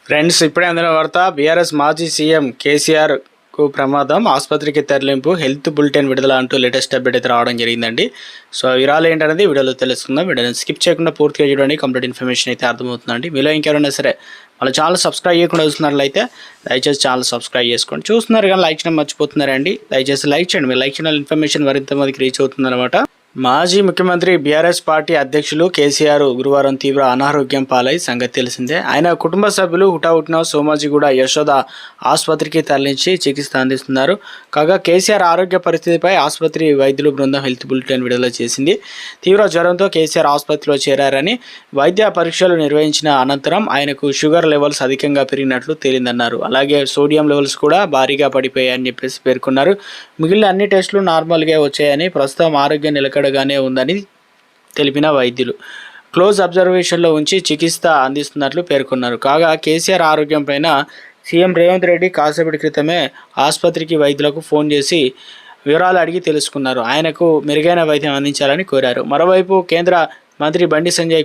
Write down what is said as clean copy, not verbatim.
Friends, ఇప్పుడే అందిన వార్త. బీఆర్ఎస్ మాజీ సీఎం కేసీఆర్ కు ప్రమాదం, ఆసుపత్రికి తరలింపు, హెల్త్ బులెటిన్ విడుదల అంటూ లేటెస్ట్ అప్డేట్ అయితే రావడం జరిగిందండి. సో వివరాలు ఏంటనేది వీడియోలో తెలుసుకుందాం. వీడియోని స్కిప్ చేయకుండా పూర్తిగా చూడండి, కంప్లీట్ ఇన్ఫర్మేషన్ అయితే అర్థమవుతుందండి. మీలో ఇంకెవరైనా సరే వాళ్ళ ఛానల్ సబ్స్క్రైబ్ చేయకుండా చూస్తున్నట్లయితే దయచేసి ఛానల్ సబ్స్క్రైబ్ చేసుకోండి. చూస్తున్నారు కానీ లైక్ చేయడం మర్చిపోతున్నారండి. దయచేసి లైక్ చేయండి. మీరు లైక్ చేయడం ఇన్ఫర్మేషన్ మరింత మందికి రీచ్ అవుతుందన్నమాట. మాజీ ముఖ్యమంత్రి బీఆర్ఎస్ పార్టీ అధ్యక్షులు కేసీఆర్ గురువారం తీవ్ర అనారోగ్యం పాలై సంగతి తెలిసిందే. ఆయన కుటుంబ సభ్యులు హుటాహుటిన సోమాజిగూడ యశోద ఆసుపత్రికి తరలించి చికిత్స అందిస్తున్నారు. కాగా కేసీఆర్ ఆరోగ్య పరిస్థితిపై ఆసుపత్రి వైద్యులు బృందం హెల్త్ బులెటిన్ విడుదల చేసింది. తీవ్ర జ్వరంతో కేసీఆర్ ఆసుపత్రిలో చేరారని, వైద్య పరీక్షలు నిర్వహించిన అనంతరం ఆయనకు షుగర్ లెవెల్స్ అధికంగా పెరిగినట్లు తేలిందన్నారు. అలాగే సోడియం లెవెల్స్ కూడా భారీగా పడిపోయాయని చెప్పేసి పేర్కొన్నారు. మిగిలిన అన్ని టెస్టులు నార్మల్గా వచ్చాయని, ప్రస్తుతం ఆరోగ్యం నిలకడగానే ఉందని తెలిపిన వైద్యులు క్లోజ్ అబ్జర్వేషన్లో ఉంచి చికిత్స అందిస్తున్నట్లు పేర్కొన్నారు. కాగా కేసీఆర్ ఆరోగ్యం పైన సీఎం రేవంత్ రెడ్డి కాసేపటి క్రితమే ఆసుపత్రికి వైద్యులకు ఫోన్ చేసి వివరాలు అడిగి తెలుసుకున్నారు. ఆయనకు మెరుగైన వైద్యం అందించాలని కోరారు. మరోవైపు కేంద్ర మంత్రి బండి సంజయ్